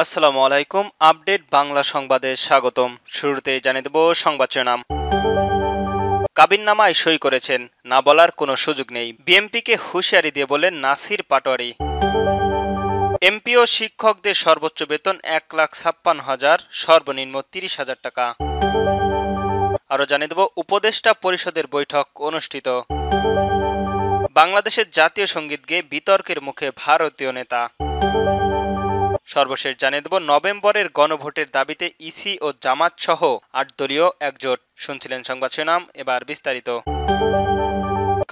আসসালামু আলাইকুম। আপডেট বাংলা সংবাদে স্বাগতম। শুরুতেই জানিয়ে দেব সংবাদ শিরোনাম। কাবিননামায় সই করেছেন, না বলার কোনো সুযোগ নেই। বিএমপিকে হুঁশিয়ারি দিয়ে বললেন নাসির পাটোয়ারি। এমপি ও শিক্ষকদের সর্বোচ্চ বেতন 1,56,000, সর্বনিম্ন 30,000 টাকা। আরও জানিয়ে দেব উপদেষ্টা পরিষদের বৈঠক অনুষ্ঠিত। বাংলাদেশের জাতীয় সঙ্গীত গেয়ে বিতর্কের মুখে ভারতীয় নেতা। সর্বশেষ জানিয়ে দেব নভেম্বরের গণভোটের দাবিতে ইসি ও জামাত সহ 8 দলীয় একজোট। শুনছিলেন সংবাদ শিরোনাম, এবার বিস্তারিত।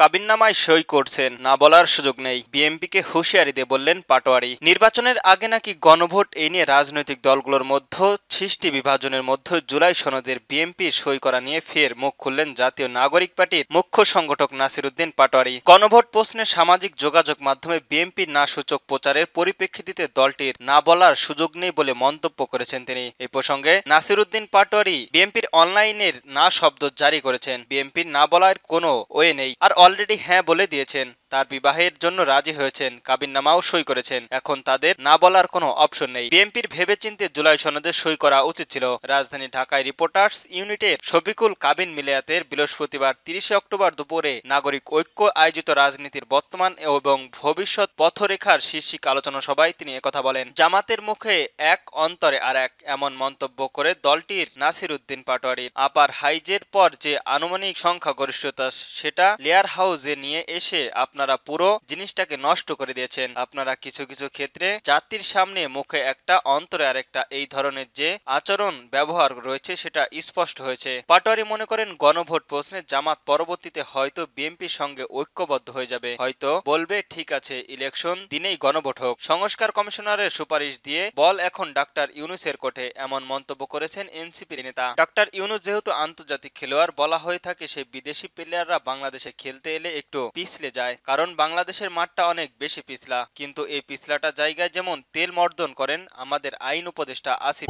কাবিননামায় সই করছেন, না বলার সুযোগ নেই। বিএমপিকে হুঁশিয়ারি দিয়ে বললেন পাটোয়ারি। নির্বাচনের আগে নাকি গণভোট এই নিয়ে রাজনৈতিক দলগুলোর মধ্যে সৃষ্টি বিভাজনের মধ্যে জুলাই সনদের বিএমপির সই করা নিয়ে ফের মুখ খুললেন জাতীয় নাগরিক পার্টির মুখ্য সংগঠক নাসির উদ্দিন পাটোয়ারি। গণভোট প্রশ্নে সামাজিক যোগাযোগ মাধ্যমে বিএমপির না সূচক প্রচারের পরিপ্রেক্ষিতে দলটির না বলার সুযোগ নেই বলে মন্তব্য করেছেন তিনি। এই প্রসঙ্গে নাসির উদ্দিন পাটোয়ারি বিএমপির অনলাইনের না শব্দ জারি করেছেন। বিএমপির না বলার কোনো ওয়ে নেই, আর অলরেডি হ্যাঁ বলে দিয়েছেন। তার বিবাহের জন্য রাজি হয়েছেন, কাবিননামাও সই করেছেন। এখন তাদের না বলার কোনো অপশন নেই। বিএনপির ভেবেচিন্তে জুলাই সনদে সই করা উচিত ছিল। রাজধানী ঢাকায় রিপোর্টার্স ইউনিটের শফিকুল কাবিন মিলায়াতের বৃহস্পতিবার 30 অক্টোবর দুপুরে নাগরিক ঐক্য আয়োজিত রাজনীতির বর্তমান এবং ভবিষ্যৎ পথরেখার শীর্ষিক আলোচনা সভায় তিনি একথা বলেন। জামাতের মুখে এক অন্তরে আর এক, এমন মন্তব্য করে দলটির নাসির উদ্দিন পাটোয়ারির আপার হাইজের পর যে আনুমানিক সংখ্যাগরিষ্ঠতা সেটা লেয়ার হাউসে নিয়ে এসে আপনারা পুরো জিনিসটাকে নষ্ট করে দিয়েছেন। আপনারা কিছু কিছু ক্ষেত্রে জাতির সামনে মুখে একটা অন্তরে আরেকটা, এই ধরনের যে আচরণ ব্যবহার রয়েছে সেটা স্পষ্ট হয়েছে। পাটোয়ারি মনে করেন গণভোট প্রশ্নে জামাত পরবর্তীতে হয়তো বিএনপির সঙ্গে ঐক্যবদ্ধ হয়ে যাবে, হয়তো বলবে ঠিক আছে ইলেকশন দিনেই গণভোট হোক। সংস্কার কমিশনারের সুপারিশ দিয়ে বল এখন ডাক্তার ইউনূসের কোর্টে, এমন মন্তব্য করেছেন এনসিপির নেতা। ডাক্তার ইউনূস যেহেতু আন্তর্জাতিক খেলোয়াড়, বলা হয়ে থাকে সেই বিদেশি প্লেয়াররা বাংলাদেশে খেলতে এলে একটু পিছলে যায়, কারণ বাংলাদেশের মাঠটা অনেক বেশি পিছলা। কিন্তু এই পিছলাটা জায়গায় যেমন তেল মর্দন করেন আমাদের আইন উপদেষ্টা আসিফ।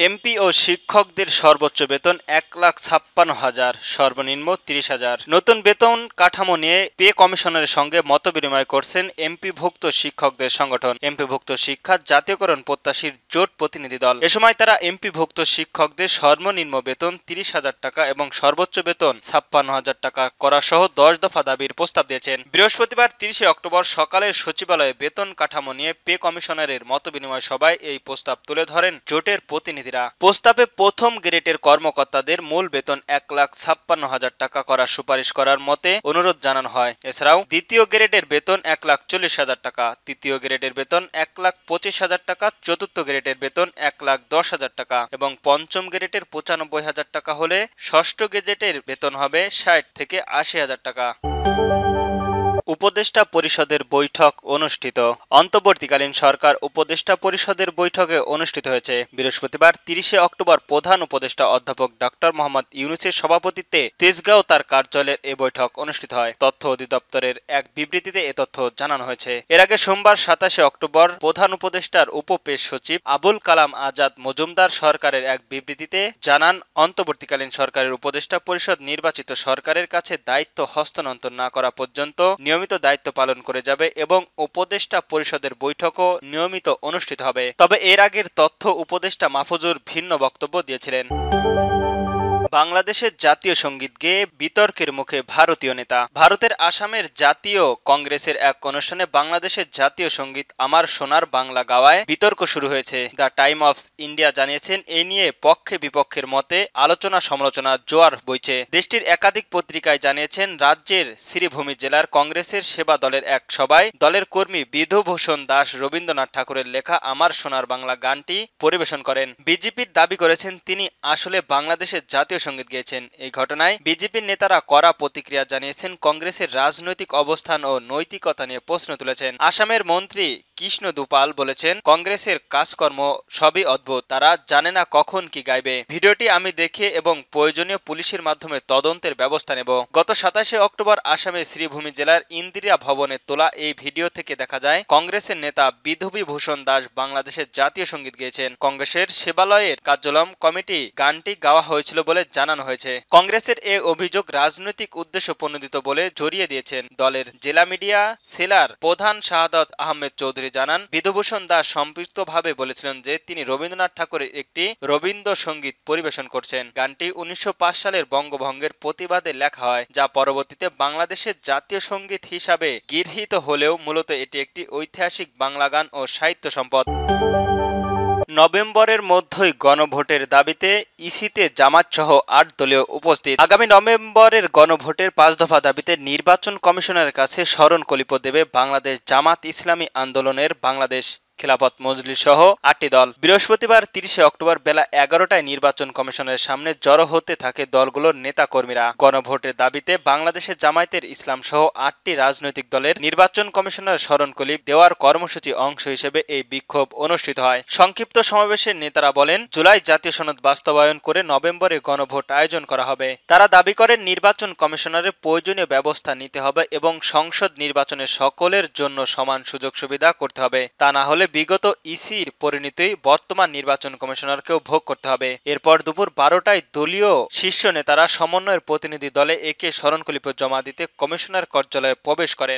এমপি ও শিক্ষকদের সর্বোচ্চ বেতন 1,56,000, সর্বনিম্ন 30,000। নতুন বেতন কাঠামো নিয়ে পে কমিশনের সঙ্গে মতবিনিময় করছেন এমপিভুক্ত শিক্ষকদের সংগঠন এমপিভুক্ত শিক্ষা জাতীয়করণ প্রত্যাশীর জোট প্রতিনিধি দল। এ সময় তারা এমপিভুক্ত শিক্ষকদের সর্বনিম্ন বেতন 30,000 টাকা এবং সর্বোচ্চ বেতন 56,000 টাকা করা সহ 10 দফা দাবির প্রস্তাব দিয়েছেন। বৃহস্পতিবার 30 অক্টোবর সকালের সচিবালয়ে বেতন কাঠামো নিয়ে পে কমিশনারের মতবিনিময় সভায় এই প্রস্তাব তুলে ধরেন জোটের প্রতিনিধি। প্রস্তাবে প্রথম গ্রেডের কর্মকর্তাদের মূল বেতন 1,56,000 টাকা করার সুপারিশ করার মতে অনুরোধ জানানো হয়। এছাড়াও দ্বিতীয় গ্রেডের বেতন 1,40,000 টাকা, তৃতীয় গ্রেডের বেতন 1,25,000 টাকা, চতুর্থ গ্রেডের বেতন 1,10,000 টাকা এবং পঞ্চম গ্রেডের 95,000 টাকা হলে ষষ্ঠ গ্রেডের বেতন হবে 60 থেকে 80,000 টাকা। উপদেষ্টা পরিষদের বৈঠক অনুষ্ঠিত। অন্তর্বর্তীকালীন সরকার উপদেষ্টা পরিষদের বৈঠকে অনুষ্ঠিত হয়েছে। বৃহস্পতিবার 30 অক্টোবর প্রধান উপদেষ্টা অধ্যাপক ডক্টর মোহাম্মদ ইউনূসের সভাপতিত্বে তেজগাঁও তার কার্যালয়ের এ বৈঠক অনুষ্ঠিত হয়। তথ্য অধিদপ্তরের এক বিবৃতিতে এ তথ্য জানানো হয়েছে। এর আগে সোমবার 27 অক্টোবর প্রধান উপদেষ্টার উপপেশ সচিব আবুল কালাম আজাদ মজুমদার সরকারের এক বিবৃতিতে জানান, অন্তর্বর্তীকালীন সরকারের উপদেষ্টা পরিষদ নির্বাচিত সরকারের কাছে দায়িত্ব হস্তান্তর না করা পর্যন্ত নিয়মিত দায়িত্ব পালন করে যাবে এবং উপদেষ্টা পরিষদের বৈঠকও নিয়মিত অনুষ্ঠিত হবে। তবে এর আগের তথ্য উপদেষ্টা মাহফুজুর ভিন্ন বক্তব্য দিয়েছিলেন। বাংলাদেশের জাতীয় সঙ্গীত গেয়ে বিতর্কের মুখে ভারতীয় নেতা। ভারতের আসামের জাতীয় কংগ্রেসের এক অনুষ্ঠানে বাংলাদেশের জাতীয় সঙ্গীত আমার সোনার বাংলা গাওয়ায় বিতর্ক শুরু হয়েছে। দ্য টাইম অফ ইন্ডিয়া জানিয়েছেন, এ নিয়ে পক্ষে বিপক্ষের মতে আলোচনা সমালোচনা জোয়ার বইছে। দেশটির একাধিক পত্রিকায় জানিয়েছেন, রাজ্যের শ্রীভূমি জেলার কংগ্রেসের সেবা দলের এক সভায় দলের কর্মী বিধুভূষণ দাস রবীন্দ্রনাথ ঠাকুরের লেখা আমার সোনার বাংলা গানটি পরিবেশন করেন। বিজেপির দাবি করেছেন তিনি আসলে বাংলাদেশের জাতীয় সঙ্গীত গেয়েছেন। এই ঘটনায় বিজেপির নেতারা কড়া প্রতিক্রিয়া জানিয়েছেন, কংগ্রেসের রাজনৈতিক অবস্থান ও নৈতিকতা নিয়ে প্রশ্ন তুলেছেন। আসামের মন্ত্রী কৃষ্ণ দুপাল বলেছেন, কংগ্রেসের কাজকর্ম সবই অদ্ভুত, তারা জানে না কখন কি গাইবে। ভিডিওটি আমি দেখে এবং প্রয়োজনীয় পুলিশের মাধ্যমে তদন্তের ব্যবস্থা নেব। গত 27 অক্টোবর আসামের শ্রীভূমি জেলার ইন্দিরা ভবনে তোলা এই ভিডিও থেকে দেখা যায় কংগ্রেসের নেতা বিধুভূষণ দাস বাংলাদেশের জাতীয় সঙ্গীত গেয়েছেন। কংগ্রেসের সেবালয়ের কার্যালয় কমিটি গানটি গাওয়া হয়েছিল বলে জানানো হয়েছে। কংগ্রেসের এ অভিযোগ রাজনৈতিক উদ্দেশ্য প্রণোদিত বলে জড়িয়ে দিয়েছেন দলের জেলা মিডিয়া সেলার প্রধান শাহাদাত আহমেদ চৌধুরী জানান, বিধুভূষণ দাস সম্পৃক্তভাবে বলেছিলেন যে তিনি রবীন্দ্রনাথ ঠাকুরের একটি রবীন্দ্রসঙ্গীত পরিবেশন করছেন। গানটি 1905 সালের বঙ্গভঙ্গের প্রতিবাদে লেখা হয়, যা পরবর্তীতে বাংলাদেশের জাতীয় সঙ্গীত হিসাবে গৃহীত হলেও মূলত এটি একটি ঐতিহাসিক বাংলা গান ও সাহিত্য সম্পদ। নভেম্বরের মধ্যেই গণভোটের দাবিতে ইসিতে জামাতসহ 8 দলীয় উপস্থিত। আগামী নভেম্বরের গণভোটের 5 দফা দাবিতে নির্বাচন কমিশনের কাছে স্মরণকলিপ দেবে বাংলাদেশ জামাত ইসলামী আন্দোলনের বাংলাদেশ খিলাফত মজলিস সহ 8টি দল। বৃহস্পতিবার 30 অক্টোবর বেলা 11টায় নির্বাচন কমিশনের সামনে জড়ো হতে থাকে দলগুলোর নেতাকর্মীরা। গণভোটের দাবিতে বাংলাদেশের জামায়াতের ইসলাম সহ 8টি রাজনৈতিক দলের নির্বাচন কমিশনের স্মরণকলিপ দেওয়ার কর্মসূচি অংশ হিসেবে এই বিক্ষোভ অনুষ্ঠিত হয়। সংক্ষিপ্ত সমাবেশে নেতারা বলেন, জুলাই জাতীয় সনদ বাস্তবায়ন করে নভেম্বরে গণভোট আয়োজন করা হবে। তারা দাবি করেন, নির্বাচন কমিশনারের প্রয়োজনীয় ব্যবস্থা নিতে হবে এবং সংসদ নির্বাচনে সকলের জন্য সমান সুযোগ সুবিধা করতে হবে। তা না হলে বিগত ইসির পরিণতি বর্তমান নির্বাচন কমিশনারকেও ভোগ করতে হবে। এরপর দুপুর 12টায় দলীয় শীর্ষ নেতারা সমন্বয়ের প্রতিনিধি দলে একে স্মরণকলিপ জমা দিতে কমিশনার কার্যালয়ে প্রবেশ করেন।